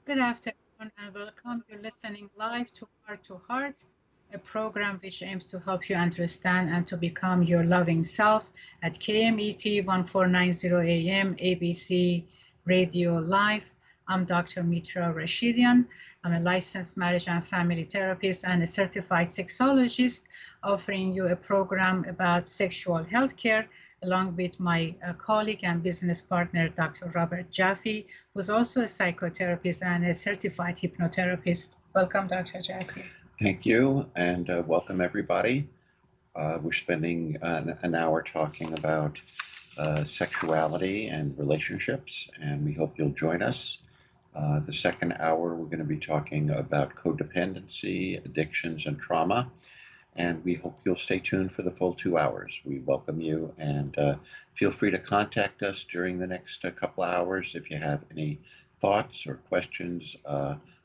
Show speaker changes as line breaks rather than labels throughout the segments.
Good afternoon and welcome. You're listening live to Heart-to-Heart, a program which aims to help you understand and to become your loving self at KMET 1490 AM ABC Radio Live. I'm Dr. Mitra Rashidian. I'm a licensed marriage and family therapist and a certified sexologist, offering you a program about sexual health care along with my colleague and business partner, Dr. Robert Jaffe, who's also a psychotherapist and a certified hypnotherapist. Welcome, Dr. Jaffe.
Thank you, and welcome everybody. We're spending an hour talking about sexuality and relationships, and we hope you'll join us. The second hour, we're going to be talking about codependency, addictions, and trauma. And we hope you'll stay tuned for the full 2 hours. We welcome you, and feel free to contact us during the next couple of hours if you have any thoughts or questions.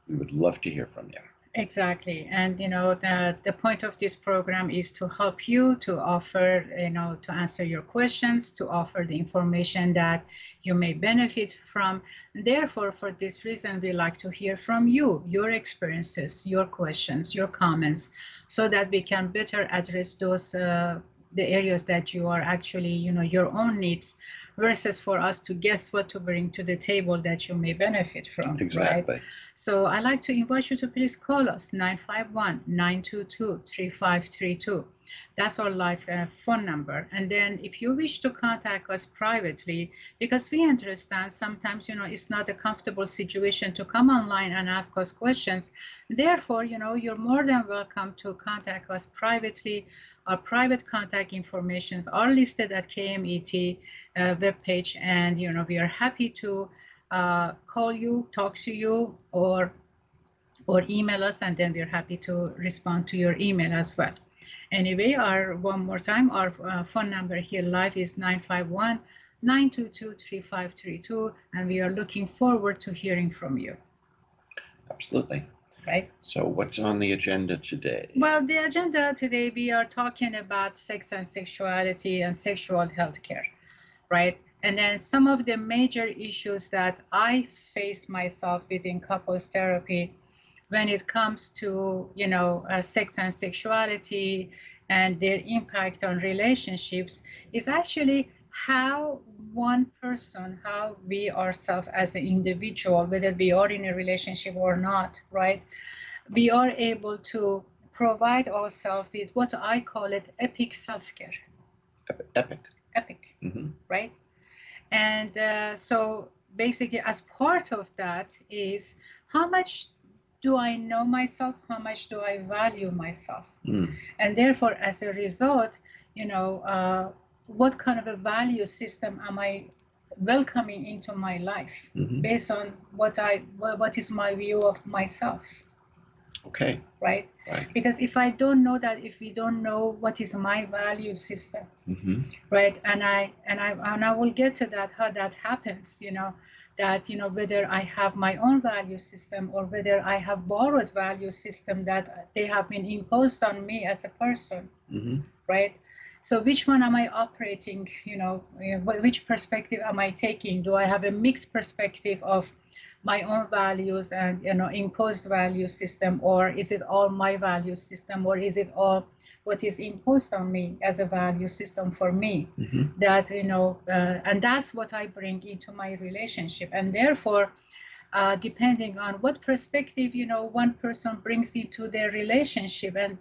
We would love to hear from you.
Exactly. And, the point of this program is to help you, to offer, to answer your questions, to offer the information that you may benefit from. Therefore, for this reason, we like to hear from you, your experiences, your questions, your comments, so that we can better address those, the areas that you are actually, your own needs, versus for us to guess what to bring to the table that you may benefit from.
Exactly.
Right? So I'd like to invite you to please call us 951-922-3532. That's our live phone number. And then if you wish to contact us privately, because we understand sometimes, it's not a comfortable situation to come online and ask us questions. Therefore, you're more than welcome to contact us privately. Our private contact informations are listed at KMET webpage, and we are happy to call you, talk to you, or email us, and then we're happy to respond to your email as well. Anyway, one more time, our phone number here live is 951-922-3532, and we are looking forward to hearing from you.
Absolutely.
Right.
So what's on the agenda today?
Well, the agenda today, we are talking about sex and sexuality and sexual health care, right? And then some of the major issues that I face myself within couples therapy when it comes to, sex and sexuality and their impact on relationships is actually how one person, how we ourselves as an individual, whether we are in a relationship or not, right? We are able to provide ourselves with what I call it epic self-care.
Epic.
Mm-hmm. Right? And so basically as part of that is how much do I know myself? How much do I value myself? And therefore, as a result, what kind of a value system am I welcoming into my life based on what is my view of myself?
Okay.
Right? Because if I don't know that, if we don't know what is my value system, right? And I will get to that, how that happens, that, whether I have my own value system or whether I have borrowed value system that they have been imposed on me as a person, right? So which one am I operating, which perspective am I taking? Do I have a mixed perspective of my own values and, imposed value system, or is it all my value system, or is it all what is imposed on me as a value system for me? That, and that's what I bring into my relationship. And therefore, depending on what perspective, one person brings into their relationship and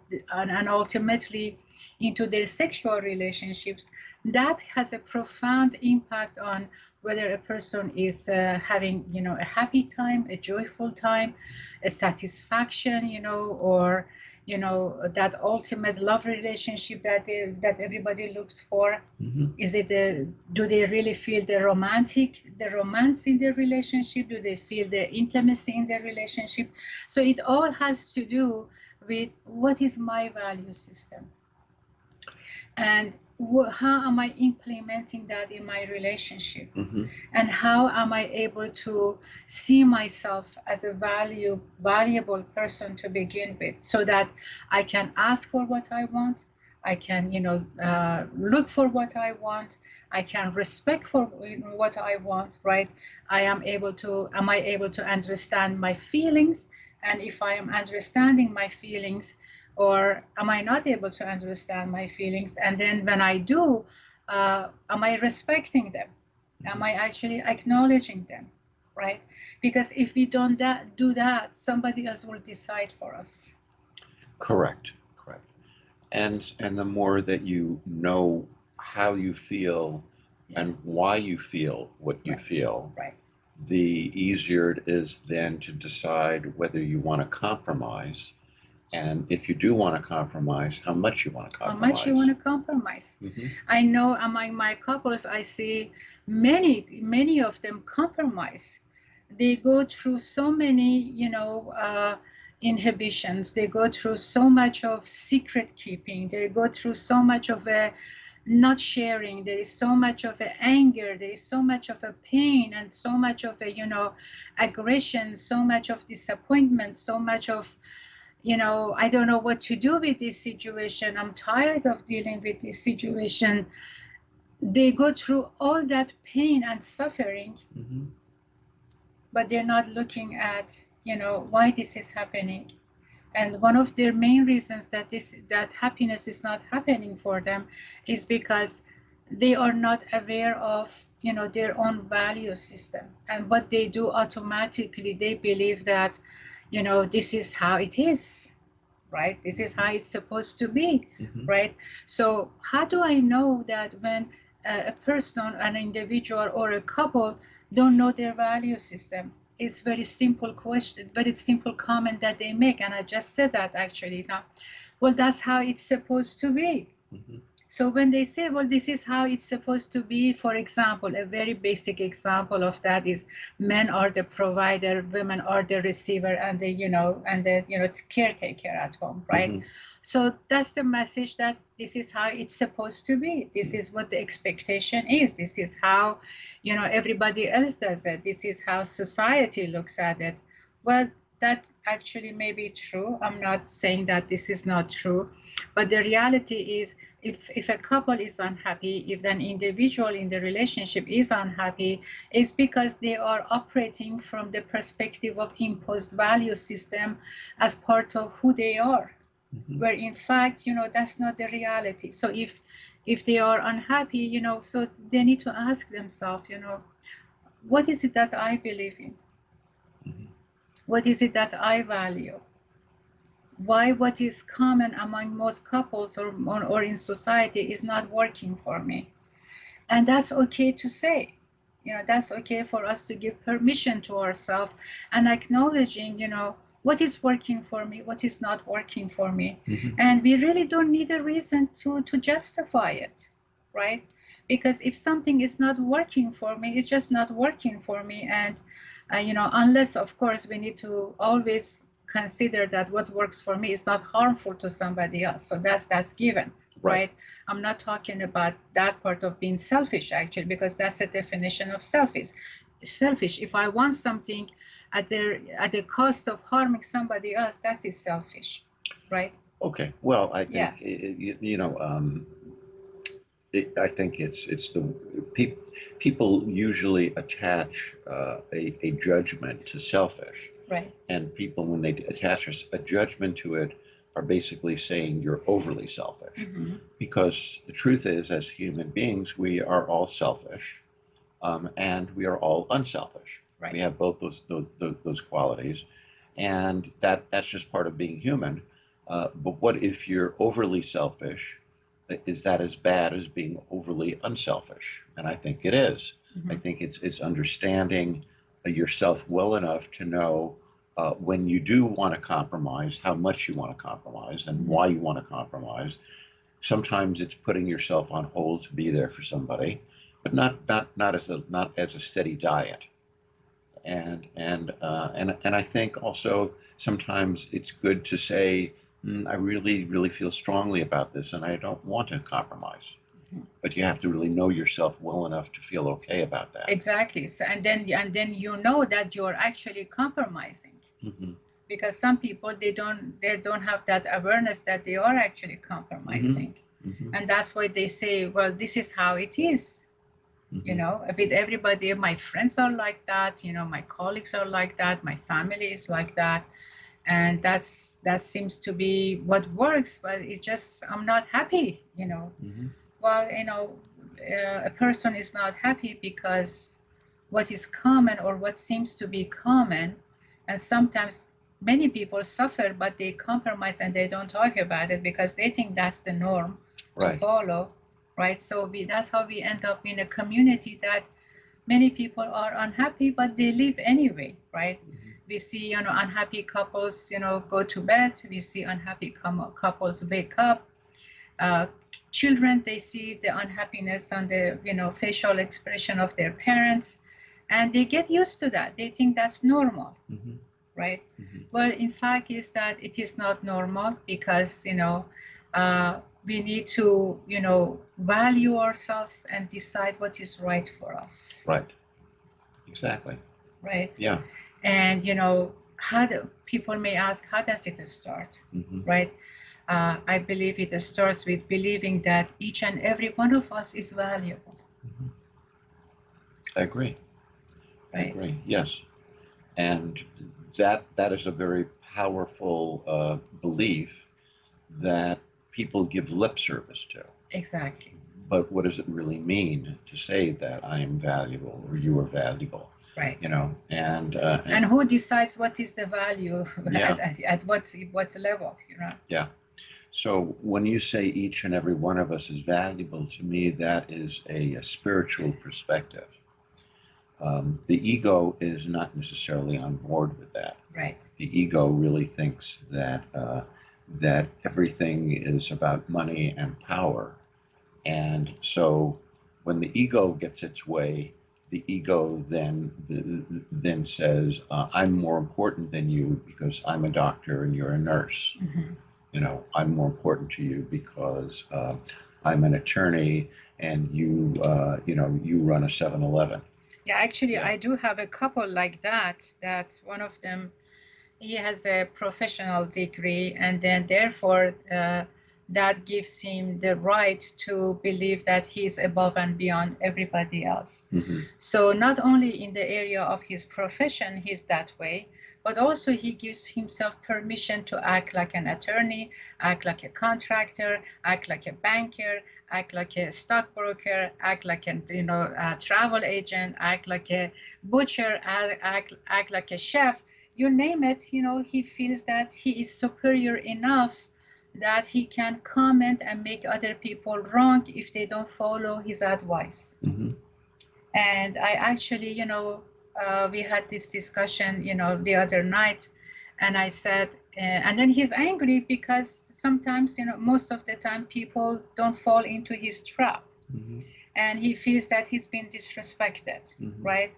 ultimately into their sexual relationships, that has a profound impact on whether a person is having, a happy time, a joyful time, a satisfaction, or, that ultimate love relationship that everybody looks for. Is it do they really feel the romance in their relationship? Do they feel the intimacy in their relationship? So it all has to do with what is my value system, and how am I implementing that in my relationship? And how am I able to see myself as a valuable person to begin with, so that I can ask for what I want, I can, look for what I want. I can respect for what I want, right? Am I able to understand my feelings? And if I am understanding my feelings, or am I not able to understand my feelings? And then when I do, am I respecting them? Am I actually acknowledging them, right? Because if we don't do that, somebody else will decide for us.
Correct. Correct. And the more that you know how you feel and why you feel what you feel,
right,
the easier it is then to decide whether you want to compromise. And if you do want to compromise, how much you want to compromise.
How much you want to compromise. I know among my couples, I see many of them compromise. They go through so many, inhibitions. They go through so much of secret keeping. They go through so much of a not sharing. There is so much of a anger. There is so much of a pain and so much of a, aggression, so much of disappointment, so much of, I don't know what to do with this situation. I'm tired of dealing with this situation. They go through all that pain and suffering, but they're not looking at, why this is happening. And one of their main reasons that happiness is not happening for them is because they are not aware of, their own value system. And what they do automatically, they believe that, this is how it is, right? This is how it's supposed to be, right? So how do I know that when a person, an individual, or a couple don't know their value system? It's very simple question, very simple comment that they make, and I just said that actually now. Well, that's how it's supposed to be. So when they say, well, this is how it's supposed to be, for example, a very basic example of that is men are the provider, women are the receiver, and the caretaker at home, right? So that's the message, that this is how it's supposed to be. This is what the expectation is. This is how, everybody else does it. This is how society looks at it. Well, that actually may be true. I'm not saying that this is not true, but the reality is, if a couple is unhappy, if an individual in the relationship is unhappy, it's because they are operating from the perspective of imposed value system as part of who they are, where in fact, that's not the reality. So if they are unhappy, so they need to ask themselves, what is it that I believe in? What is it that I value? Why what is common among most couples or in society is not working for me? And that's okay to say. That's okay for us to give permission to ourselves and acknowledging, what is working for me, what is not working for me. And we really don't need a reason to justify it, right? Because if something is not working for me, it's just not working for me. And unless, of course, we need to always consider that what works for me is not harmful to somebody else. So that's given, right? I'm not talking about that part of being selfish, actually, because that's a definition of selfish. If I want something at the cost of harming somebody else, that is selfish, right?
Okay. Well, I think I think it's the people usually attach a judgment to selfish,
right?
And people, when they attach a judgment to it, are basically saying you're overly selfish. Because the truth is, as human beings, we are all selfish, and we are all unselfish.
Right.
We have both those qualities, and that's just part of being human. But what if you're overly selfish? Is that as bad as being overly unselfish? And I think it is. I think it's understanding yourself well enough to know when you do want to compromise, how much you want to compromise and why you want to compromise. Sometimes it's putting yourself on hold to be there for somebody, but not as a steady diet. And I think also sometimes it's good to say, I really feel strongly about this, and I don't want to compromise. But you have to really know yourself well enough to feel okay about that.
Exactly. So, and then that you're actually compromising. Because some people, they don't have that awareness that they are actually compromising. And that's why they say, well, this is how it is. You know, with everybody, my friends are like that, you know, my colleagues are like that, my family is like that. And that seems to be what works, but it's just, I'm not happy, you know. Well, you know, a person is not happy because what is common or what seems to be common, and sometimes many people suffer, but they compromise and they don't talk about it because they think that's the norm to follow, right? So that's how we end up in a community that many people are unhappy, but they live anyway, right? We see, you know, unhappy couples, you know, go to bed. We see unhappy couples wake up. Children, they see the unhappiness on the, you know, facial expression of their parents, and they get used to that. They think that's normal, right? Well, in fact, is that it is not normal because, you know, we need to, you know, value ourselves and decide what is right for us.
Right. Exactly.
Right.
Yeah.
And, you know, people may ask, how does it start? Right. I believe it starts with believing that each and every one of us is valuable.
I agree.
Right.
I agree. Yes. And that is a very powerful belief that people give lip service to.
Exactly.
But what does it really mean to say that I am valuable or you are valuable?
Right.
You know, and
who decides what is the value
Yeah.
at what level? You know.
Yeah. So when you say each and every one of us is valuable, to me that is a spiritual perspective. The ego is not necessarily on board with that.
Right.
The ego really thinks that that everything is about money and power, and so when the ego gets its way, the ego then says, "I'm more important than you because I'm a doctor and you're a nurse." You know, I'm more important to you because I'm an attorney and you, you know, you run a 7-Eleven.
Yeah, actually, I do have a couple like that. That one of them, he has a professional degree, and then therefore that gives him the right to believe that he's above and beyond everybody else. So not only in the area of his profession, he's that way, but also he gives himself permission to act like an attorney, act like a contractor, act like a banker, act like a stockbroker, act like a, you know, a travel agent, act like a butcher, act like a chef. You name it, you know, he feels that he is superior enough that he can comment and make other people wrong if they don't follow his advice. And I actually, you know, we had this discussion, you know, the other night, and I said, and then he's angry because sometimes, you know, most of the time people don't fall into his trap, and he feels that he's been disrespected, right?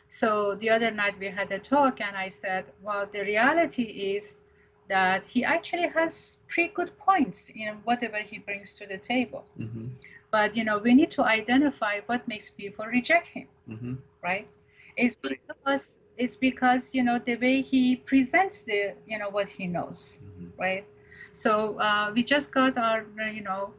So the other night we had a talk, and I said, well, the reality is that he actually has pretty good points in whatever he brings to the table. But, you know, we need to identify what makes people reject him, right? It's because, you know, the way he presents the, you know, what he knows, right? So we just got our, you know,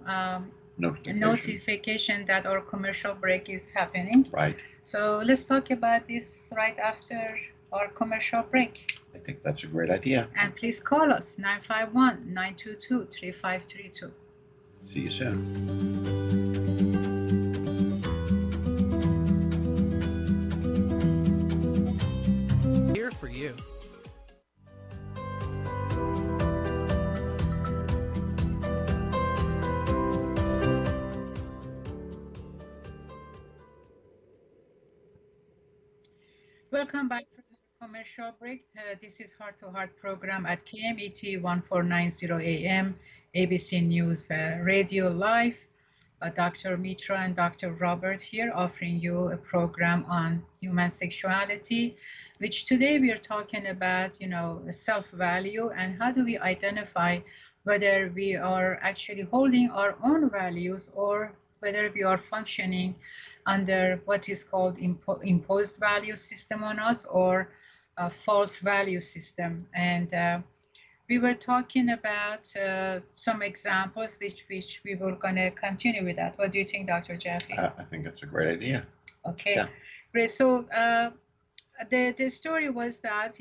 notification that our commercial break is happening.
Right.
So let's talk about this right after our commercial break.
I think that's a great idea.
And please call us 951-922-3532.
See you soon.
Here for you.
Welcome back from the commercial break. This is Heart-to-Heart program at KMET 1490 AM, ABC News Radio Live. Dr. Mitra and Dr. Robert here offering you a program on human sexuality, which today we are talking about, you know, self-value and how do we identify whether we are actually holding our own values or whether we are functioning under what is called imposed value system on us or a false value system. And we were talking about some examples which we were going to continue with that. What do you think, Dr. Jaffe?
I think that's a great idea.
Okay,
Yeah.
great. So the story was that,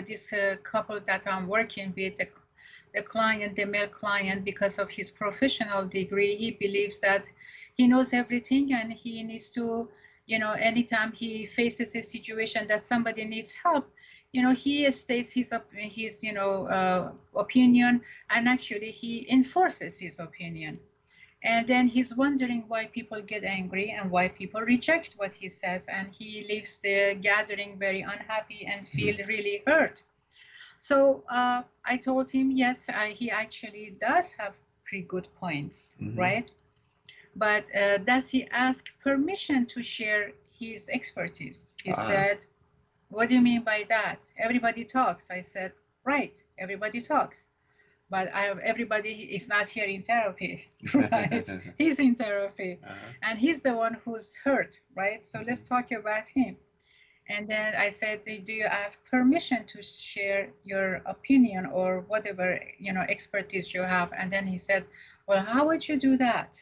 this couple that I'm working with, the client, the male client, because of his professional degree, he believes that he knows everything, and he needs to, anytime he faces a situation that somebody needs help, he states his opinion, and actually he enforces his opinion. And then he's wondering why people get angry and why people reject what he says, and he leaves the gathering very unhappy and feel really hurt. So I told him, yes, he actually does have pretty good points, right? But does he ask permission to share his expertise? He said, what do you mean by that? Everybody talks. I said, right, everybody talks. But everybody is not here in therapy, right? He's in therapy, and he's the one who's hurt, right? So let's talk about him. And then I said, do you ask permission to share your opinion or whatever, expertise you have? And then he said, well, how would you do that?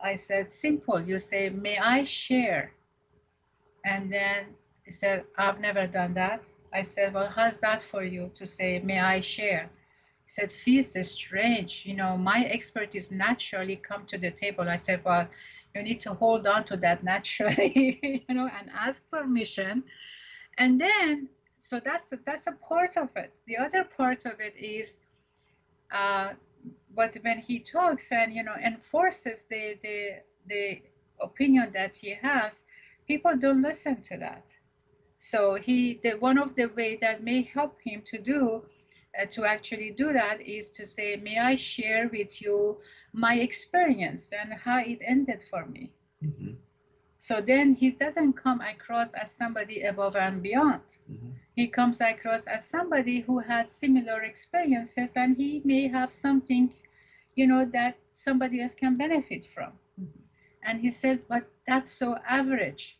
I said, simple. You say, may I share? And then he said, I've never done that. I said, well, how's that for you to say, may I share? He said, feels strange. My expertise naturally come to the table. I said, well, you need to hold on to that naturally, and ask permission. And then, so that's a part of it. The other part of it is, but when he talks and, enforces the opinion that he has, people don't listen to that. So one of the way that may help him to actually do that is to say, may I share with you my experience and how it ended for me? So then he doesn't come across as somebody above and beyond. He comes across as somebody who had similar experiences, and he may have something, that somebody else can benefit from. And he said, but that's so average.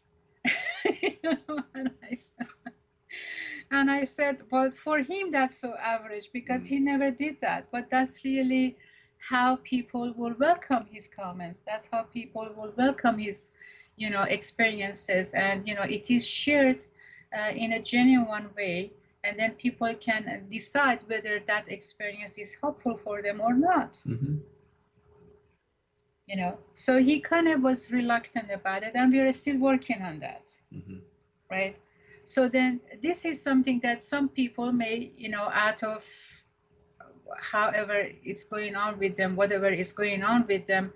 And I said, well, for him, that's so average because he never did that. But that's really how people will welcome his comments. That's how people will welcome his, experiences. And, it is shared in a genuine way. And then people can decide whether that experience is helpful for them or not. So he kind of was reluctant about it. And we are still working on that. Right? So then this is something that some people may, out of however it's going on with them, whatever is going on with them,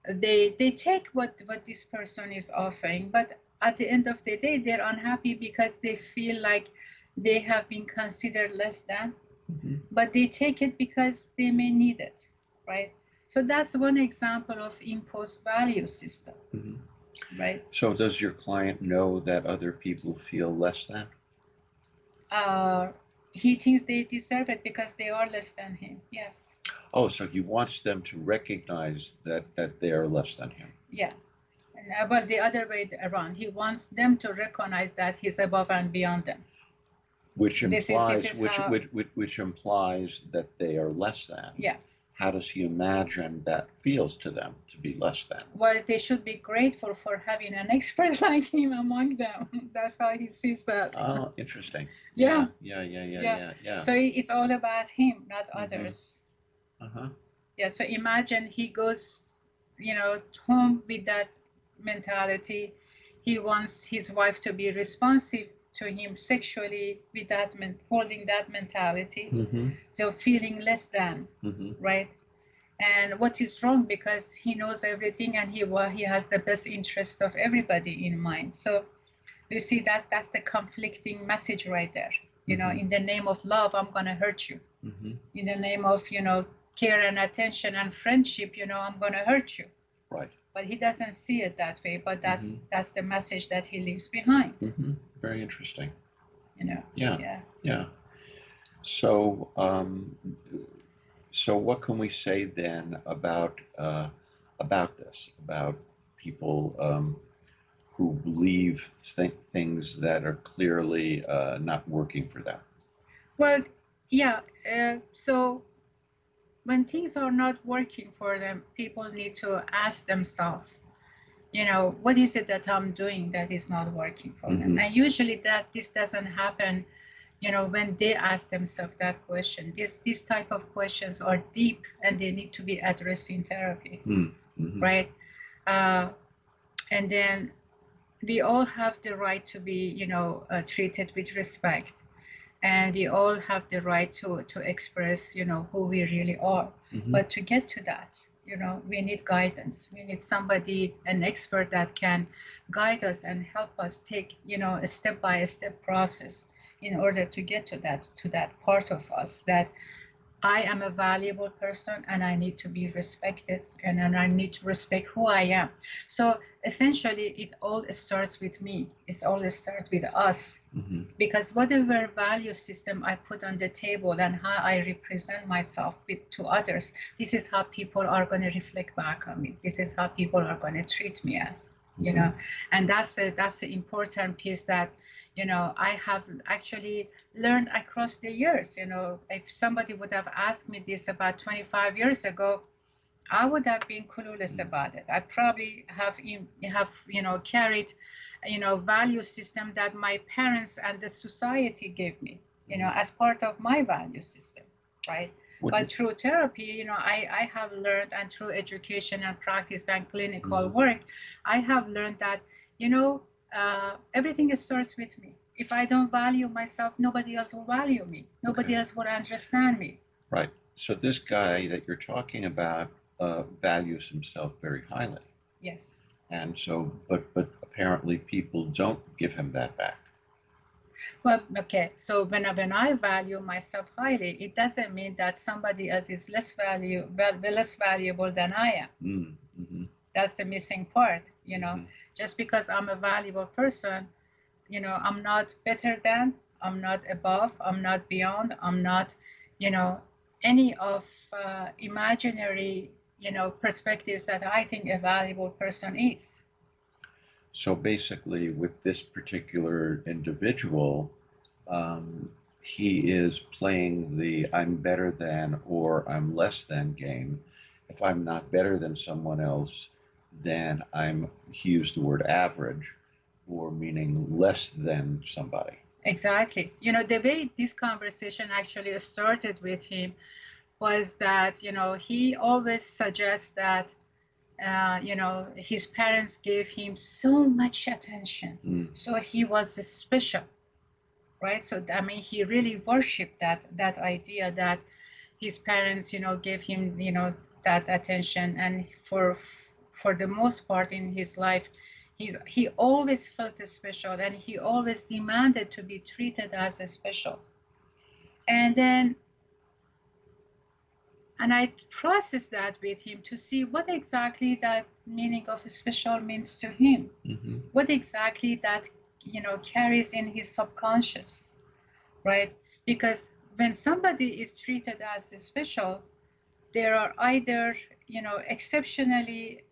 they take what this person is offering. But at the end of the day, they're unhappy because they feel like they have been considered less than, but they take it because they may need it, right? So that's one example of imposed value system. Right.
So does your client know that other people feel less than?
He thinks they deserve it because they are less than him. Yes.
Oh, so he wants them to recognize that they are less than him.
Yeah. But the other way around, he wants them to recognize that he's above and beyond them.
Which implies which implies that they are less than.
Yeah.
How does he imagine that feels to them to be less than?
Well, they should be grateful for having an expert like him among them. That's how he sees that.
Oh, interesting.
Yeah.
Yeah.
So it's all about him, not others. Yeah. So imagine he goes, home with that mentality. He wants his wife to be responsive to him sexually with that holding that mentality, so feeling less than, right? And what is wrong, because he knows everything and he has the best interest of everybody in mind. So you see, that's the conflicting message right there. In the name of love, I'm gonna hurt you. In the name of care and attention and friendship, I'm gonna hurt you.
Right.
But he doesn't see it that way. But that's the message that he leaves behind.
Very interesting.
Yeah.
So, so what can we say then about this, about people who believe things that are clearly not working for them?
Well, Yeah. So when things are not working for them, people need to ask themselves, what is it that I'm doing that is not working for them? And usually that this doesn't happen, when they ask themselves that question. These type of questions are deep and they need to be addressed in therapy, right? Uh, and then we all have the right to be, treated with respect, and we all have the right to express, who we really are. But to get to that, we need guidance. We need somebody, an expert that can guide us and help us take, a step by step process in order to get to that part of us that I am a valuable person and I need to be respected, and I need to respect who I am. So essentially, it all starts with me. It all starts with us. Because whatever value system I put on the table and how I represent myself to others, this is how people are going to reflect back on me. This is how people are going to treat me as, and that's the important piece that I have actually learned across the years. If somebody would have asked me this about 25 years ago, I would have been clueless about it. I probably have carried, value system that my parents and the society gave me, as part of my value system, right? But through therapy, I have learned, and through education and practice and clinical work, I have learned that, everything starts with me. If I don't value myself, nobody else will value me. Nobody else will understand me.
Right. So this guy that you're talking about values himself very highly.
Yes.
And so, but apparently people don't give him that back.
Well, okay. So when I value myself highly, it doesn't mean that somebody else is less valuable than I am. That's the missing part. Just because I'm a valuable person, I'm not better than, I'm not above, I'm not beyond, I'm not, any of imaginary, perspectives that I think a valuable person is.
So basically, with this particular individual, he is playing the I'm better than or I'm less than game. If I'm not better than someone else, then he used the word average, or meaning less than somebody.
Exactly. The way this conversation actually started with him was that, he always suggests that, his parents gave him so much attention. So he was special, right? So, I mean, he really worshipped that idea that his parents, gave him, that attention. And for the most part in his life, he always felt special, and he always demanded to be treated as a special. And I processed that with him to see what exactly that meaning of special means to him. What exactly that, carries in his subconscious, right? Because when somebody is treated as special, there are either, exceptionally,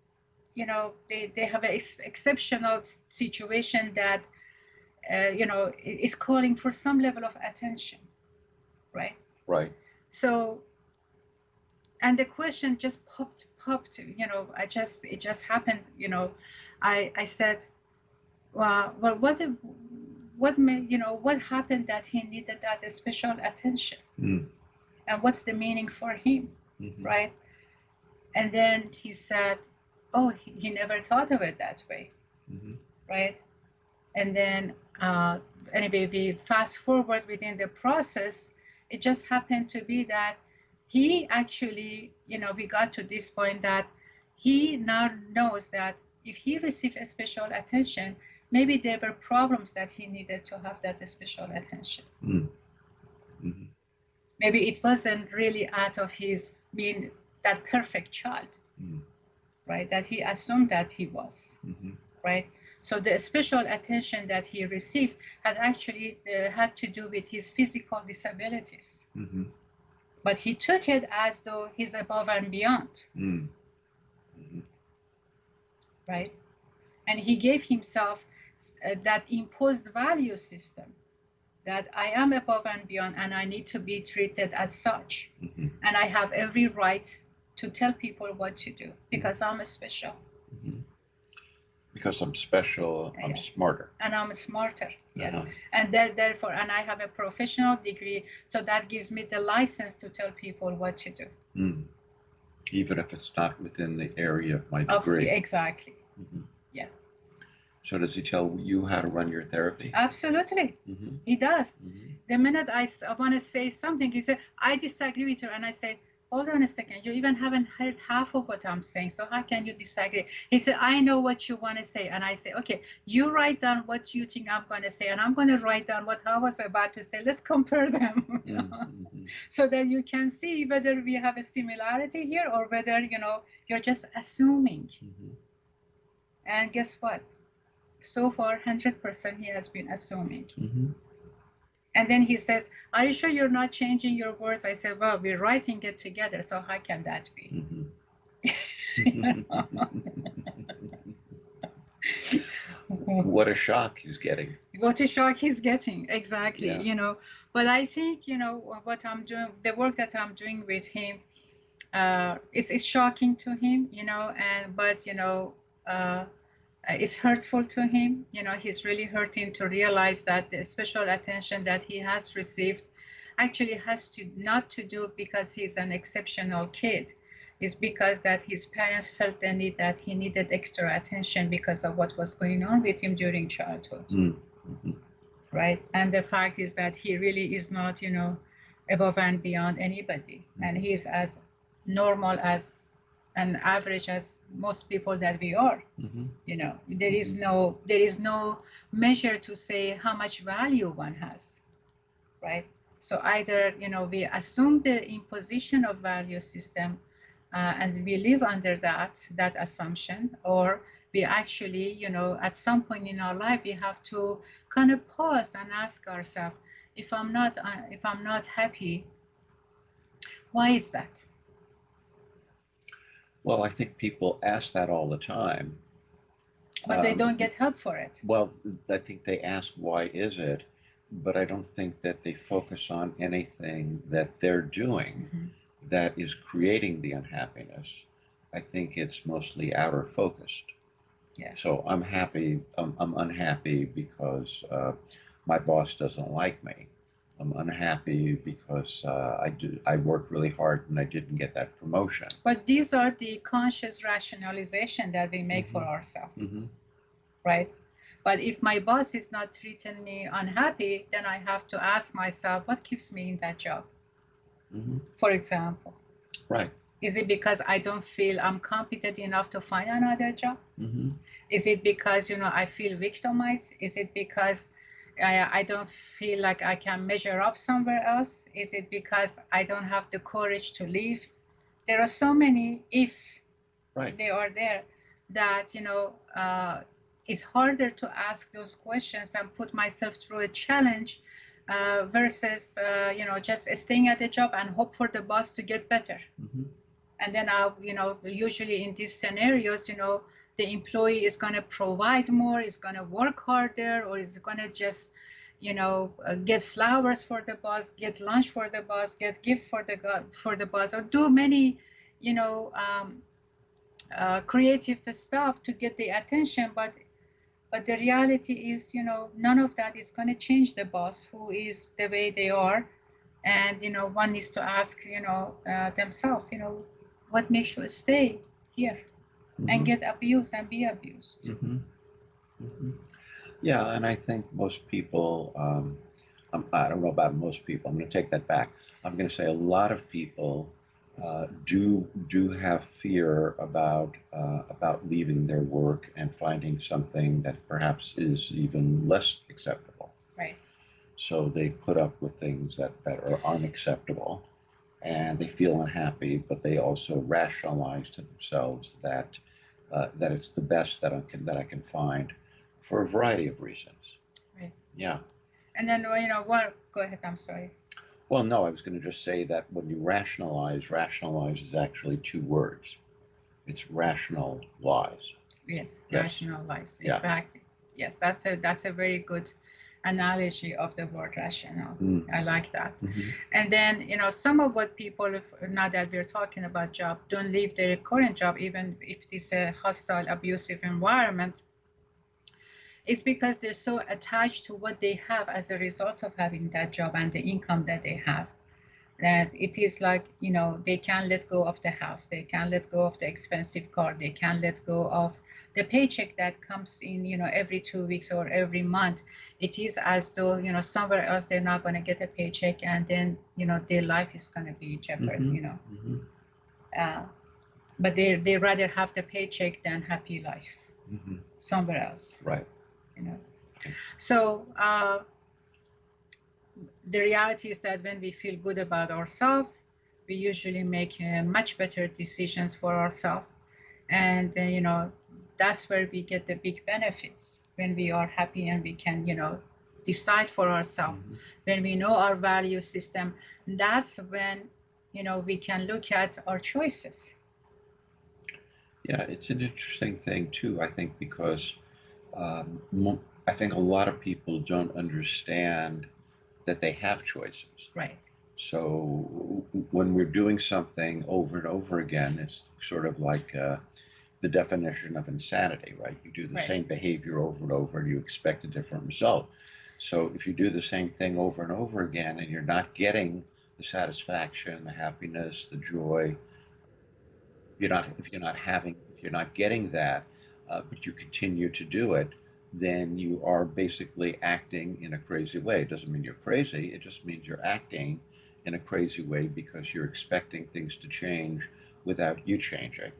they have an exceptional situation that, is calling for some level of attention, right?
Right.
So, and the question just popped, it just happened, I said, well, what happened that he needed that special attention? And what's the meaning for him, right? And then he said, oh, he never thought of it that way, right? And then anyway, we fast forward within the process. It just happened to be that he actually, we got to this point that he now knows that if he received a special attention, maybe there were problems that he needed to have that special attention. Maybe it wasn't really out of his being that perfect child, right? That he assumed that he was, right? So the special attention that he received had actually had to do with his physical disabilities. But he took it as though he's above and beyond, right? And he gave himself that imposed value system, that I am above and beyond, and I need to be treated as such.
Mm-hmm.
And I have every right to tell people what to do because I'm special.
Mm-hmm. Because I'm special, I'm smarter.
And I'm smarter, yes.
Uh-huh.
And therefore, and I have a professional degree, so that gives me the license to tell people what to do.
Mm. Even if it's not within the area of my degree.
Exactly.
Mm-hmm.
Yeah.
So does he tell you how to run your therapy?
Absolutely.
Mm-hmm.
He does.
Mm-hmm.
The minute I want to say something, he said, I disagree with you. And I say, hold on a second. You even haven't heard half of what I'm saying. So how can you disagree? He said, I know what you want to say. And I say, okay, you write down what you think I'm going to say. And I'm going to write down what I was about to say. Let's compare them.
Mm-hmm.
So that you can see whether we have a similarity here or whether, you're just assuming.
Mm-hmm.
And guess what? So far, 100% he has been assuming.
Mm-hmm.
And then he says, are you sure you're not changing your words? I said, well, we're writing it together, so how can that be?
Mm-hmm. What a shock he's getting.
What a shock he's getting, exactly,
Yeah.
But I think, what I'm doing, the work that I'm doing with him, it's shocking to him, but, it's hurtful to him. He's really hurting to realize that the special attention that he has received actually has to not to do because he's an exceptional kid. It's because that his parents felt the need that he needed extra attention because of what was going on with him during childhood.
Mm-hmm.
Right? And the fact is that he really is not, above and beyond anybody. Mm-hmm. And he's as normal as an average as most people that we are.
Mm-hmm.
There is no measure to say how much value one has, right? So either we assume the imposition of value system and we live under that assumption, or we actually at some point in our life we have to kind of pause and ask ourselves, if I'm not happy, why is that?
Well, I think people ask that all the time.
But they don't get help for it.
Well, I think they ask, why is it? But I don't think that they focus on anything that they're doing mm-hmm. that is creating the unhappiness. I think it's mostly outer focused.
Yeah.
So I'm unhappy because my boss doesn't like me. I'm unhappy because I worked really hard and I didn't get that promotion.
But these are the conscious rationalization that we make mm-hmm. for ourselves,
mm-hmm.
right? But if my boss is not treating me unhappy, then I have to ask myself, what keeps me in that job?
Mm-hmm.
For example.
Right.
Is it because I don't feel I'm competent enough to find another job?
Mm-hmm.
Is it because, I feel victimized? Is it because I don't feel like I can measure up somewhere else? Is it because I don't have the courage to leave? There are so many if
right.
they are there that, it's harder to ask those questions and put myself through a challenge versus, just staying at the job and hope for the boss to get better.
Mm-hmm.
And then, usually in these scenarios, the employee is going to provide more, is going to work harder, or is going to just, get flowers for the boss, get lunch for the boss, get gift for the boss, or do many, creative stuff to get the attention. But the reality is, none of that is going to change the boss who is the way they are. And, one needs to ask, themselves, what makes you stay here? Mm-hmm. And get abused and be abused.
Mm-hmm. Mm-hmm. Yeah, and I think most people, I don't know about most people, I'm going to take that back. I'm going to say a lot of people do have fear about leaving their work and finding something that perhaps is even less acceptable.
Right.
So they put up with things that are unacceptable. And they feel unhappy, but they also rationalize to themselves that it's the best that I can find, for a variety of reasons.
Right.
Yeah.
And then what? Go ahead. I'm sorry.
Well, no, I was going to just say that when you rationalize is actually two words. It's rational lies.
Yes. Rational lies. Exactly. Yeah. Yes, that's a very good analogy of the word rational. I like that.
Mm-hmm.
And then, some of what people, now that we're talking about job, don't leave their current job, even if it's a hostile, abusive environment, it's because they're so attached to what they have as a result of having that job and the income that they have, that it is like, they can't let go of the house, they can't let go of the expensive car, they can't let go of the paycheck that comes in, every 2 weeks or every month. It is as though, somewhere else they're not going to get a paycheck, and then, their life is going to be jeopardized,
Mm-hmm.
But they rather have the paycheck than happy life somewhere else.
Right.
So the reality is that when we feel good about ourselves, we usually make much better decisions for ourselves. And that's where we get the big benefits, when we are happy and we can, decide for ourselves. When we know our value system, that's when, we can look at our choices.
Yeah, it's an interesting thing too, I think, because I think a lot of people don't understand that they have choices.
Right.
So when we're doing something over and over again, it's sort of like the definition of insanity, right? You do the same behavior over and over and you expect a different result. So if you do the same thing over and over again and you're not getting the satisfaction, the happiness, the joy, if you're not getting that, but you continue to do it, then you are basically acting in a crazy way. It doesn't mean you're crazy. It just means you're acting in a crazy way because you're expecting things to change without you changing.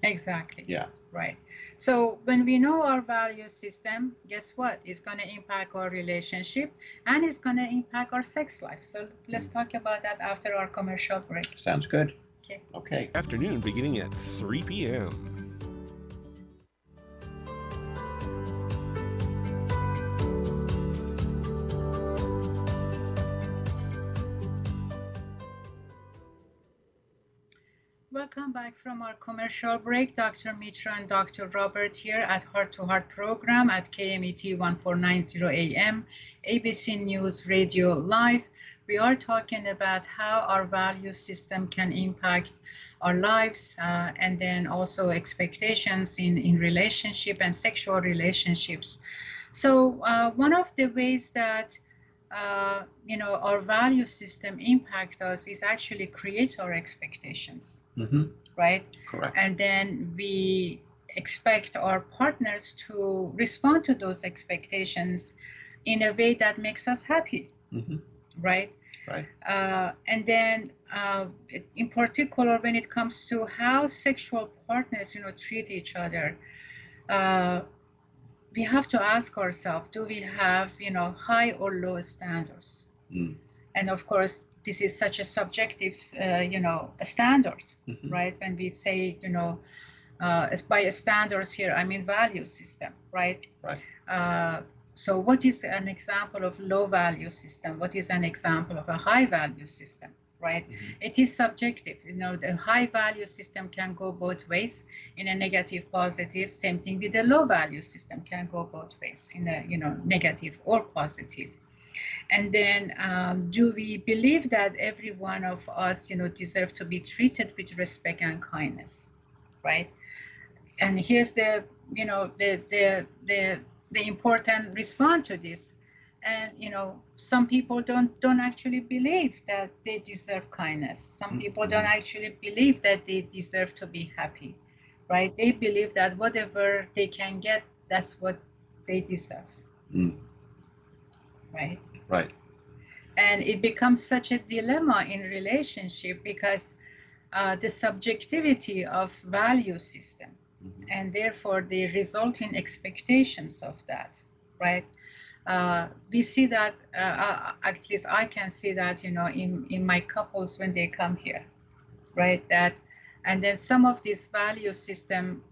Exactly.
Yeah.
Right. So when we know our value system, guess what? It's going to impact our relationship and it's going to impact our sex life. So let's talk about that after our commercial break.
Sounds good.
Okay.
Afternoon beginning at 3 p.m.
Welcome back from our commercial break. Dr. Mitra and Dr. Robert here at Heart-to-Heart program at KMET 1490 AM, ABC News Radio Live. We are talking about how our value system can impact our lives and then also expectations in relationship and sexual relationships. So one of the ways that our value system impact us is actually creates our expectations, right?
Correct.
And then we expect our partners to respond to those expectations in a way that makes us happy, right?
Right.
And then in particular, when it comes to how sexual partners, treat each other, we have to ask ourselves, do we have, high or low standards? And of course, this is such a subjective, a standard, right? When we say, by standards here, I mean value system, right?
Right.
So what is an example of low value system? What is an example of a high value system? Right? It is subjective. The high value system can go both ways, in a negative, positive. Same thing with the low value system, can go both ways, in a negative or positive. And then, do we believe that every one of us, deserve to be treated with respect and kindness, right? And here's the important response to this. And some people don't actually believe that they deserve kindness. Some people don't actually believe that they deserve to be happy, right? They believe that whatever they can get, that's what they deserve, right?
Right.
And it becomes such a dilemma in relationship because the subjectivity of value system and therefore the resulting expectations of that, right? We see that, at least I can see that, in my couples when they come here, right? And then some of this value system,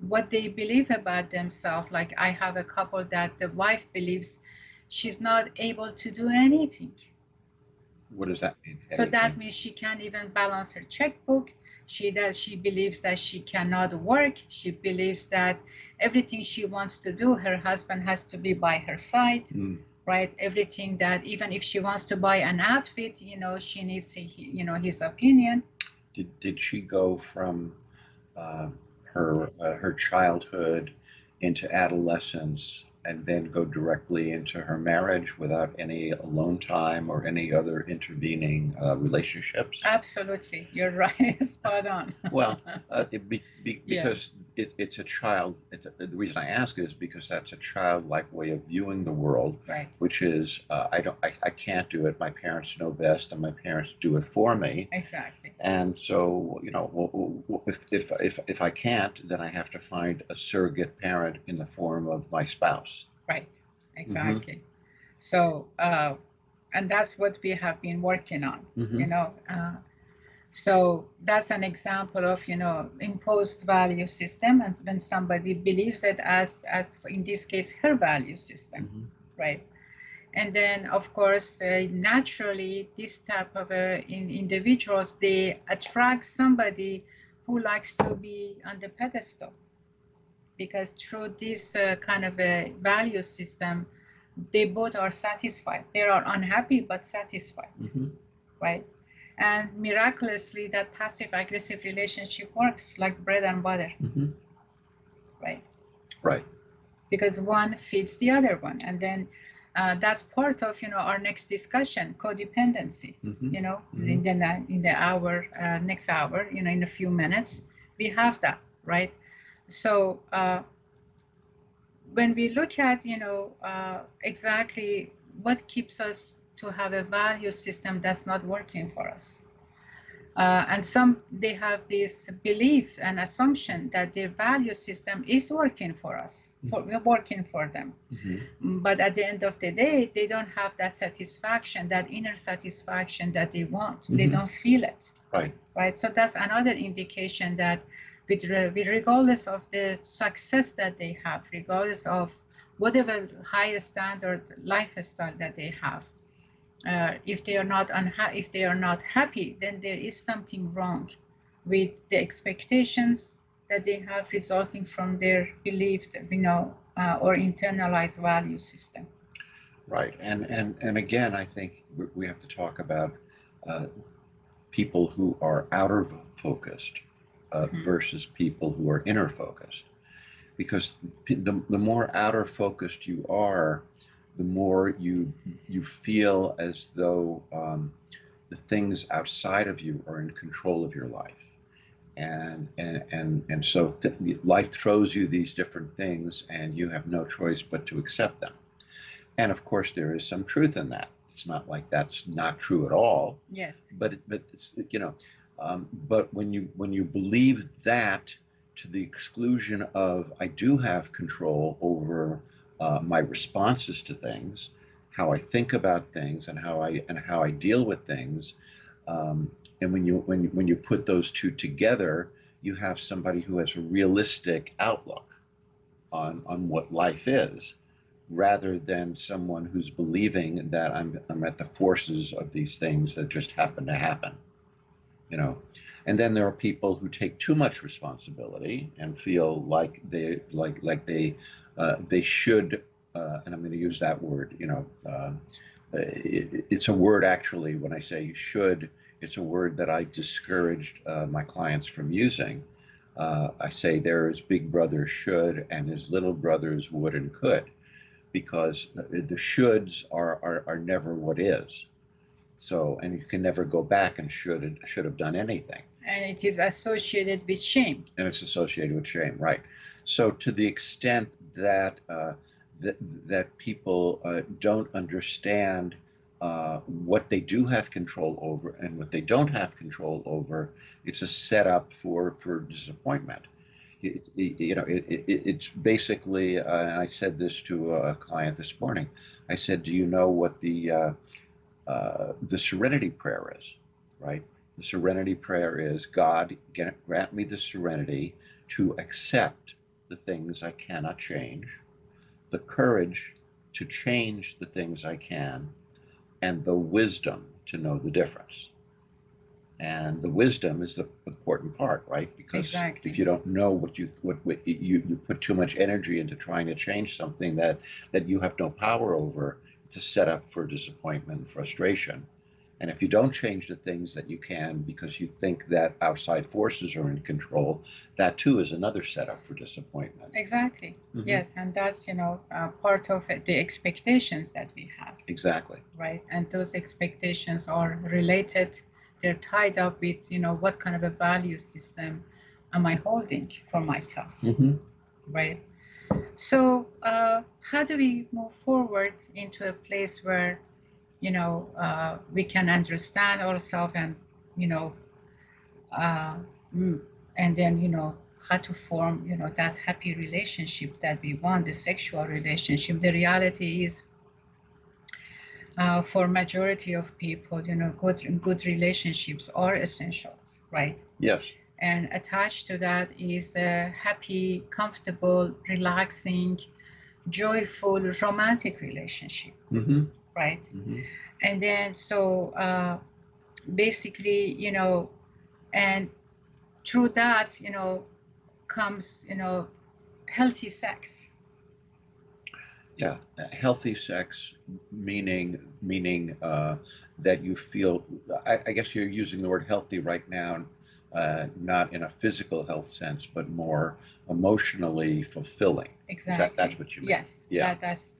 what they believe about themselves, like I have a couple that the wife believes she's not able to do anything.
What does that mean?
So that means she can't even balance her checkbook. She believes that she cannot work. She believes that everything she wants to do, her husband has to be by her side, right? Everything that, even if she wants to buy an outfit, she needs, his opinion.
Did she go from her childhood into adolescence and then go directly into her marriage without any alone time or any other intervening relationships?
Absolutely, you're right. Spot on.
Well, because it's a child. The reason I ask is because that's a childlike way of viewing the world,
right.
Which is I can't do it. My parents know best, and my parents do it for me.
Exactly.
And so if I can't, then I have to find a surrogate parent in the form of my spouse.
Right. Exactly. So and that's what we have been working on. So that's an example of, imposed value system, and when somebody believes it as in this case, her value system, right? And then, of course, naturally, this type of individuals, they attract somebody who likes to be on the pedestal, because through this kind of a value system, they both are satisfied. They are unhappy but satisfied, right? And miraculously, that passive-aggressive relationship works like bread and butter, right?
Right.
Because one feeds the other one, and then that's part of our next discussion, codependency. In the hour, next hour, in a few minutes, we have that, right? So when we look at exactly what keeps us to have a value system that's not working for us. And some, they have this belief and assumption that their value system is working for us, working for them. But at the end of the day, they don't have that satisfaction, that inner satisfaction that they want. They don't feel it. Right. So that's another indication that regardless of the success that they have, regardless of whatever high standard lifestyle that they have, if they are not happy, then there is something wrong with the expectations that they have resulting from their believed, or internalized value system.
Right, and again, I think we have to talk about people who are outer focused versus people who are inner focused, because the more outer focused you are, the more you feel as though the things outside of you are in control of your life, and so life throws you these different things, and you have no choice but to accept them. And of course, there is some truth in that. It's not like that's not true at all.
Yes.
But it's, but when you believe that to the exclusion of I do have control over my responses to things, how I think about things, and how I deal with things, and when you put those two together, you have somebody who has a realistic outlook on what life is, rather than someone who's believing that I'm at the forces of these things that just happen to happen, And then there are people who take too much responsibility and feel like they should, and I'm going to use that word. It's a word, actually. When I say should, it's a word that I discouraged my clients from using. I say there is big brother should, and his little brothers would and could, because the shoulds are never what is. So, and you can never go back and should have done anything.
And it is associated with shame.
And it's associated with shame, right? So, to the extent that that people don't understand what they do have control over and what they don't have control over, it's a setup for disappointment. It's basically, and I said this to a client this morning. I said, do you know what the Serenity Prayer is, right? The Serenity Prayer is, God, grant me the serenity to accept the things I cannot change, the courage to change the things I can, and the wisdom to know the difference. And the wisdom is the important part, right? Because if you don't know what you put too much energy into trying to change something that you have no power over, to set up for disappointment and frustration. And if you don't change the things that you can because you think that outside forces are in control, that too is another setup for disappointment.
Exactly. Yes, and that's part of the expectations that we have.
Exactly.
Right, and those expectations are related. They're tied up with what kind of a value system am I holding for myself. Right. So how do we move forward into a place where we can understand ourselves and and then how to form that happy relationship that we want, the sexual relationship. The reality is for majority of people good relationships are essentials, right?
Yes.
And attached to that is a happy, comfortable, relaxing, joyful, romantic relationship, right? And then so basically and through that comes healthy sex.
Yeah, healthy sex, meaning that you feel, I guess you're using the word healthy right now, not in a physical health sense, but more emotionally fulfilling.
Exactly.
That's what you mean?
Yes.
Yeah.
That's.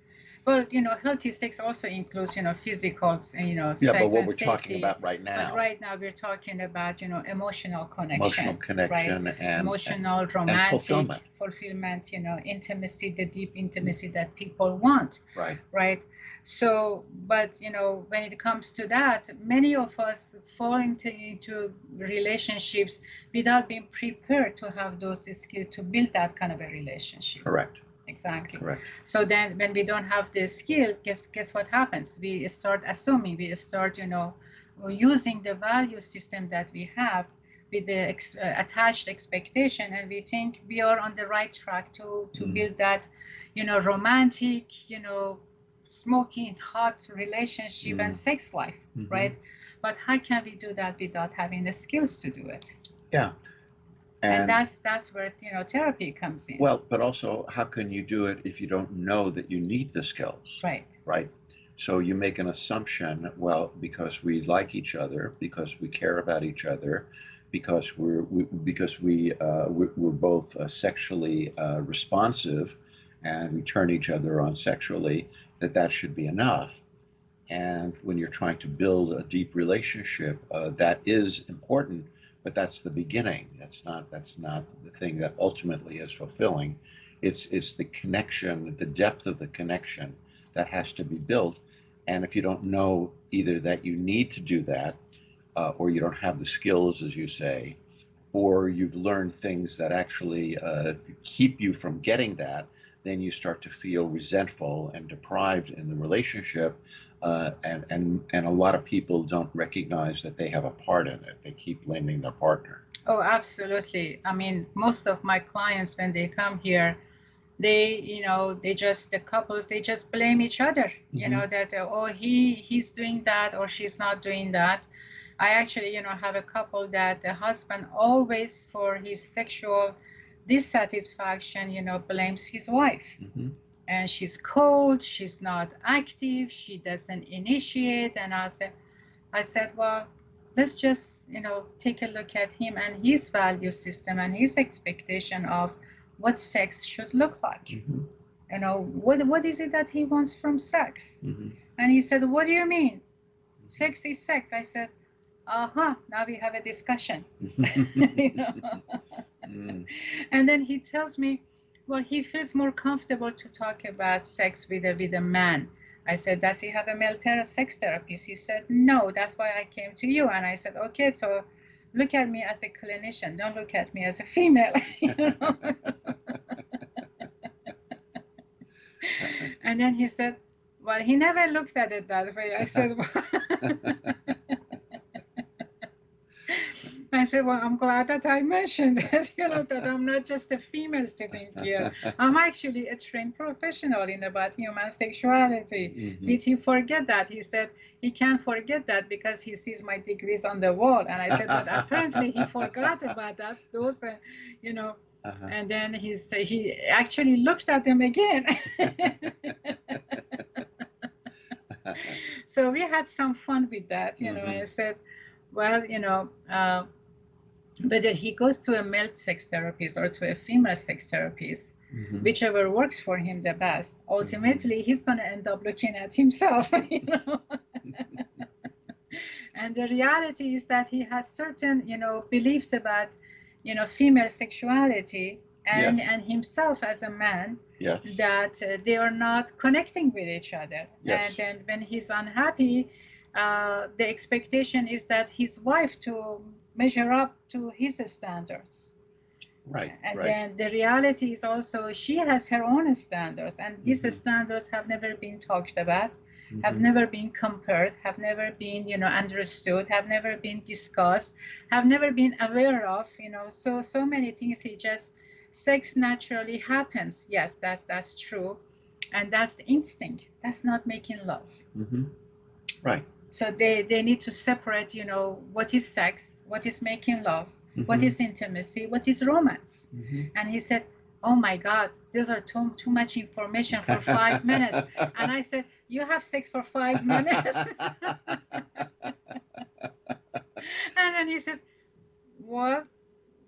Well, healthy sex also includes, physical,
Yeah,
sex
but what
and
we're
safety.
talking about right now.
But right now we're talking about, emotional connection.
Emotional connection,
right?
and
emotional,
and
romantic fulfillment, intimacy, the deep intimacy that people want.
Right.
Right. So, but when it comes to that, many of us fall into relationships without being prepared to have those skills to build that kind of a relationship.
Correct.
Exactly.
Correct.
So then when we don't have the skill, guess what happens? We start assuming, we start, using the value system that we have with the attached expectation, and we think we are on the right track to build that, romantic, smoking hot relationship and sex life, right? But how can we do that without having the skills to do it?
Yeah.
And that's where therapy comes in.
Well, but also, how can you do it if you don't know that you need the skills?
Right.
Right. So you make an assumption, well, because we like each other, because we care about each other, because we're both sexually responsive, and we turn each other on sexually, that should be enough. And when you're trying to build a deep relationship, that is important. But that's the beginning. That's not the thing that ultimately is fulfilling. It's the connection, the depth of the connection that has to be built. And if you don't know either that you need to do that, or you don't have the skills, as you say, or you've learned things that actually keep you from getting that, then you start to feel resentful and deprived in the relationship. And a lot of people don't recognize that they have a part in it. They keep blaming their partner.
Oh, absolutely. I mean, most of my clients, when they come here, the couples, they just blame each other, that, oh, he's doing that or she's not doing that. I actually, have a couple that the husband always, for his sexual dissatisfaction, blames his wife. And she's cold, she's not active, she doesn't initiate. And I said, well, let's just, take a look at him and his value system and his expectation of what sex should look like. What is it that he wants from sex? And he said, what do you mean? Sex is sex. I said, now we have a discussion. And then he tells me, well, he feels more comfortable to talk about sex with a man. I said, does he have a male sex therapist? He said, no, that's why I came to you. And I said, okay, so look at me as a clinician. Don't look at me as a female. And then he said, well, he never looked at it that way. I said, well, I'm glad that I mentioned that, that I'm not just a female sitting here. I'm actually a trained professional about human sexuality. Did he forget that? He said he can't forget that because he sees my degrees on the wall. And I said, but apparently he forgot about that. Those, and then he actually looked at them again. So we had some fun with that, you know.
Mhm.
I said, well, whether he goes to a male sex therapist or to a female sex therapist,
Mhm.
whichever works for him the best, ultimately he's going to end up looking at himself, you know. And the reality is that he has certain, beliefs about, female sexuality and
Yes.
and himself as a man,
Yes.
that they are not connecting with each other.
Yes.
And then when he's unhappy, the expectation is that his wife to measure up to his standards.
Right.
And
Right.
then the reality is also she has her own standards, and these
Mhm.
standards have never been talked about, have
Mhm.
never been compared, have never been, understood, have never been discussed, have never been aware of, so many things. He just, sex naturally happens. Yes, that's true. And that's instinct. That's not making love.
Mhm. Right.
So they need to separate, what is sex, what is making love, what
Mhm.
is intimacy, what is romance.
Mhm.
And he said, oh my God, those are too much information for 5 minutes. And I said, you have sex for 5 minutes? And then he says, what?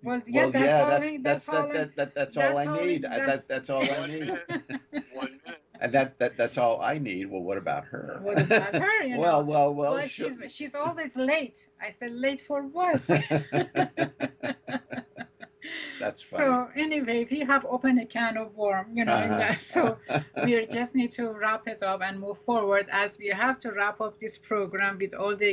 Well, yeah,
Well,
that's
yeah,
all he, that's all I,
that's all
that's
I
all
need. That's all I
One
need.
minute. 1 minute.
And that's all I need. Well, what about her?
what about her,
Well, well, well.
Well, she's always late. I said, late for what?
That's funny.
So anyway, we have opened a can of worm, in that. So we just need to wrap it up and move forward, as we have to wrap up this program with all the,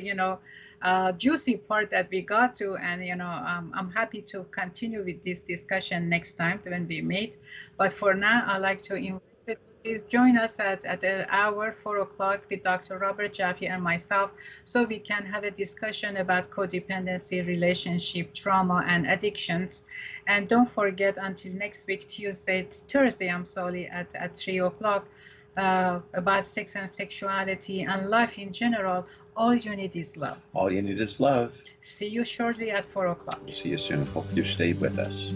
juicy part that we got to. And, I'm happy to continue with this discussion next time when we meet. But for now, I'd like to invite you to please join us at the hour 4 o'clock with Dr. Robert Jaffe and myself, so we can have a discussion about codependency, relationship, trauma, and addictions. And don't forget, until next week, Thursday, at 3 o'clock, about sex and sexuality and life in general. All you need is love.
All you need is love.
See you shortly at 4 o'clock.
See you soon. Hope you stay with us.